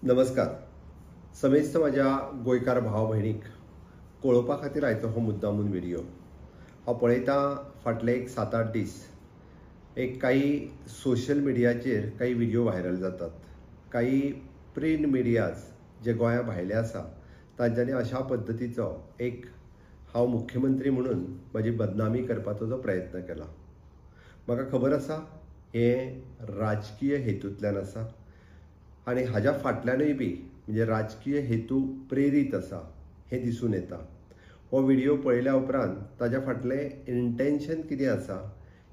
नमस्कार. समेस्त माझ्या गोंयकार भाव भयणीक कळोवपा खातीर आयचो हो मुद्दामून व्हिडिओ हांव पळयता. फाटले एक 7-8 दीस काही सोशल मिडियाचेर काही व्हिडिओ व्हायरल जातात. काही प्रिंट मिडियाज जे गोंया भायले आसा तांच्यांनी अशा पद्दतीचो हांव मुख्यमंत्री म्हणून म्हजी बदनामी करपाचो जो प्रयत्न केला. म्हाका खबर आसा हे राजकीय हेतूंतल्यान आसा आनी हाज्या फाटल्यानूय बी म्हणजे राजकीय हेतू प्रेरीत आसा हें दिसून येता. हो व्हिडिओ पळयल्या उपरांत ताज्या फाटलें इंटेन्शन कितें आसा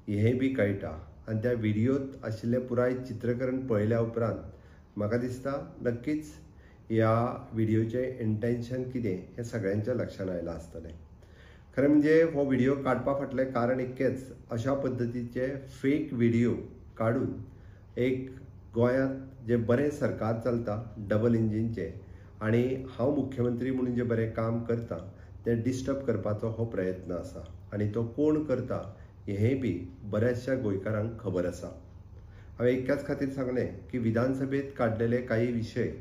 हेंय बी कळटा. आनी त्या व्हिडिओत आशिल्लें पुराय चित्रकरण पळयल्या उपरांत म्हाका दिसता नक्कीच ह्या व्हिडिओचें इंटेन्शन कितें हें सगळ्यांच्या लक्षांत आयलां आसतलें. खरें म्हणजे हो व्हिडिओ काडपा फाटलें कारण इतकेंच, अशा पद्दतीचे फेक व्हिडिओ काडून गोंयांत जे बरें सरकार चलता डबल इंजिनचे आनी हांव मुख्यमंत्री म्हणून जे बरें काम करता तें डिस्टर्ब करपाचो हो प्रयत्न आसा. आनी तो कोण करता हेंय बी बऱ्याचशा गोंयकारांक खबर आसा. हांवें इतक्याच खातीर सांगलें की विधानसभेत काडलेले काही विशय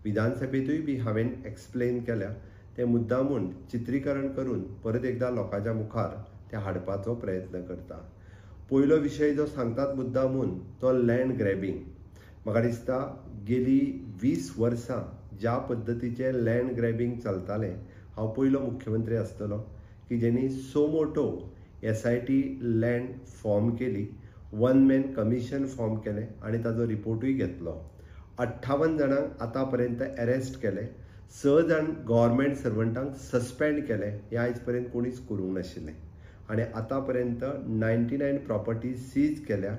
विधानसभेतूय बी हांवें एक्सप्लेन केल्या. ते मुद्दामून चित्रीकरण करून परत एकदा लोकांच्या मुखार ते हाडपाचो प्रयत्न करता. पयलो विशय जो सांगतात मुद्दामून तो लँड ग्रॅबिंग. म्हाका दिसता गेली 20 वर्सां ज्या पद्दतीचें लँड ग्रॅबिंग चलतालें, हांव पयलो मुख्यमंत्री आसतलो की जेणी सोमोटो SIT लँड फॉर्म केली, 1 मॅन कमिशन फॉर्म केलें आनी ताजो रिपोर्टूय घेतलो. 58 जाणांक आतां पर्यंत अरेस्ट केले, 6 जाण गव्हर्मेंट सर्वंटांक सस्पेंड केले. हें आयज पर्यंत कोणीच करूंक नाशिल्लें. आनी आतां पर्यंत 99 प्रॉपर्टीज सीज केल्या.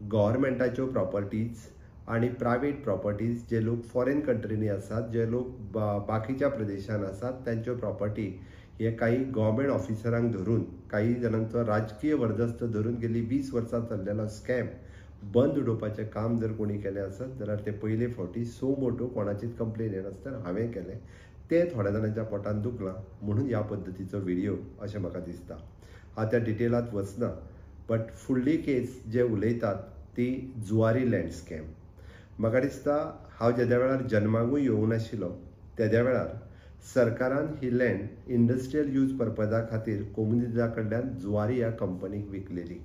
गव्हर्मेंटाच्यो प्रॉपर्टीज आनी प्रायवेट प्रॉपर्टीज, जे लोक फॉरेन कंट्रीनी आसात, जे लोक बाकीच्या प्रदेशांत आसात, त्यांच्यो प्रॉपर्टी हे काही गव्हर्मेंट ऑफिसरांक धरून, काही जाणांचो राजकीय वर्दस्त धरून गेली 20 वर्सां चल्लेलो स्कॅम बंद उडोवपाचें काम जर कोणी केलें आसत जाल्यार ते पयले फावटी सो मोटो कोणाचीच कंप्लेन येनासतना हांवें केलें. तें थोड्या जाणांच्या पोटांत दुखलां म्हणून ह्या पद्दतीचो व्हिडिओ अशें म्हाका दिसता. हांव त्या डिटेलांत वचना, बट फुडली केस जे उलयतात ती जुवारी लँड स्कॅम. म्हाका दिसता हांव जेद्या वेळार जल्माकूय येवंक नाशिल्लो तेद्या वेळार सरकारान ही लँड इंडस्ट्रियल यूज पर्पजा खातीर कोमुनिजा कडल्यान जुवारी ह्या कंपनीक विकलेली.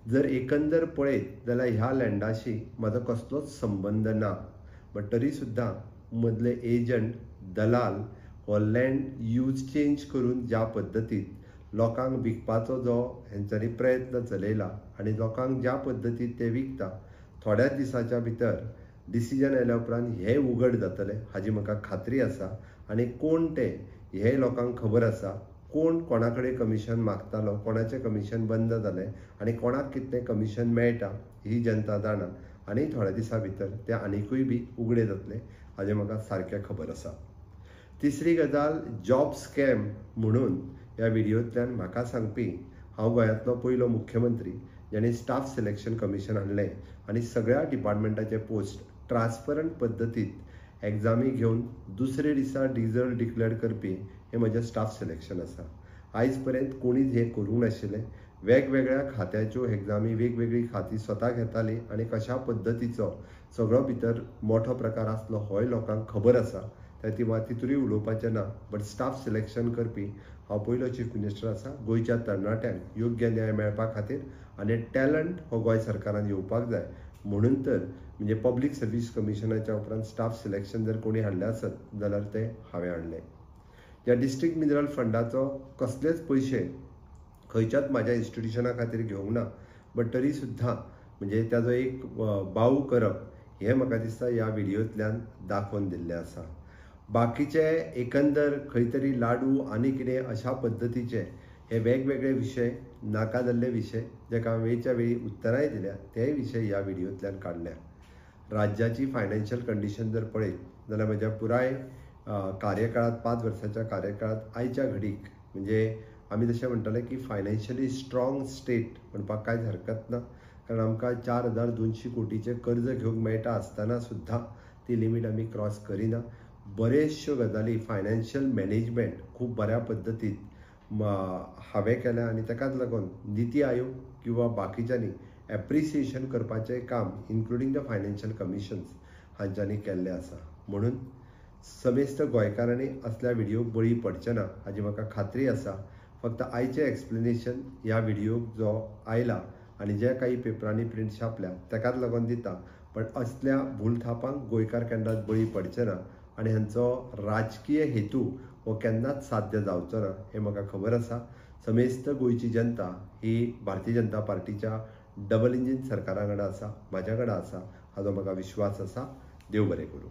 जर एकंदर पळयत जाल्यार ह्या लँडाशी म्हाजो कसलोच संबंद ना. बट तरी सुद्दां मदले एजंट दलाल हो लँड यूज चेंज करून ज्या पद्दतीन लोकांक विकपाचो जो हेंच्यांनी प्रयत्न चलयला आनी लोकांक ज्या पद्दतीन ते विकता, थोड्याच दिसाच्या भितर डिसिजन आयल्या उपरांत हे उघड जातलें हाजी म्हाका खात्री आसा. आनी कोण ते हे लोकांक खबर आसा. कोण कोणा कडेन कमिशन मागतालो, कोणाचें कमिशन बंद जालें आनी कोणाक कितलें कमिशन मेळटा ही जनता जाणा. आनी थोड्या दिसां भितर ते आनिकूय बी उगडे जातले हाजें म्हाका सारकें खबर आसा. तिसरी गजाल जॉब स्कॅम म्हणून ह्या व्हिडिओंतल्यान म्हाका सांगपी हांव गोंयांतलो पयलो मुख्यमंत्री जेणे स्टाफ सिलेक्शन कमिशन हाडलें आनी सगळ्या डिपार्टमेंटाचे पोस्ट ट्रान्सपरंट पद्दतीत एग्जामी घेवन दुसरे दिसा रिजल्ट डिक्लेअर करपी हें म्हजें स्टाफ सिलेक्शन आसा. आयज पर्यंत कोणीच हें करूंक नाशिल्लें. वेगवेगळ्या खात्याच्यो एग्जामी वेगवेगळी खातीं स्वता घेतालीं आनी कशा पद्दतीचो सगळो भितर मोठो प्रकार आसलो होय लोकांक खबर आसा. तितूरूय उलोवपाचें ना. बट स्टाफ सिलेक्शन करपी हांव पयलो चीफ मिनिस्टर आसा. गोंयच्या तरणाट्यांक योग्य न्याय मेळपा खातीर आनी टॅलंट हो गोंय सरकारान येवपाक जाय म्हणून तर म्हणजे पब्लीक सर्वीस कमिशनाच्या उपरांत स्टाफ सिलेक्शन जर कोणी हाडलें आसत जाल्यार तें हांवें हाडलें. ह्या डिस्ट्रिक्ट मिनरल फंडाचो कसलेच पयशे खंयच्याच म्हाज्या इन्स्टिट्युशना खातीर घेवंक ना. बट तरी सुद्दां म्हणजे ताजो बाऊ करप हें म्हाका दिसता ह्या व्हिडिओंतल्यान दाखोवन दिल्लें आसा. बाकीचे एकंदर खंय तरी लाडू आनी कितें अशा पद्दतीचे हे वेगवेगळे विशय, नाका जाल्ले विशय जेका वेळच्या वेळी उतरांय दिल्या तेय विशय ह्या व्हिडिओंतल्यान काडल्या. राज्याची फायनान्शियल कंडिशन जर पळयत जाल्यार म्हज्या पुराय कार्यकाळांत 5 वर्साच्या कार्यकाळांत आयच्या घडीक म्हणजे आमी जशें म्हणटाले की फायनान्शियली स्ट्रॉंग स्टेट म्हणपाक कांयच हरकत ना. कारण आमकां 4,200 कोटीचें कर्ज घेवंक मेळटा आसतना सुद्दां ती लिमीट आमी क्रॉस करिना. बरेचश्यो गजाली फायनान्शियल मॅनेजमेंट खूब बऱ्या पद्दतीन हांवें केल्या आनी ताकाच लागून निती आयोग किंवा बाकीच्यांनी एप्रिसिएशन करपाचें काम इन्क्लुडींग द फायनान्शियल कमिशन्स हांच्यांनी केल्लें आसा. म्हणून समेस्त गोंयकारांनी असल्या व्हिडियोक बळी पडचे ना हाची म्हाका खात्री आसा. फक्त आयचें एक्सप्लेनेशन ह्या व्हिडियोक जो आयला आनी जे काही पेपरांनी प्रिंट छापल्या ताकाच लागून दिता. पण असल्या भूलथापांक गोंयकार केन्नाच बळी पडचे ना आनी हांचो राजकीय हेतू हो केन्नाच साध्य जावचो ना हें म्हाका खबर आसा. समेस्त गोंयची जनता ही भारतीय जनता पार्टीच्या डबल इंजीन सरकारा कडेन आसा, म्हाज्या कडेन आसा, हाचो म्हाका विश्वास आसा. देव बरें करूं.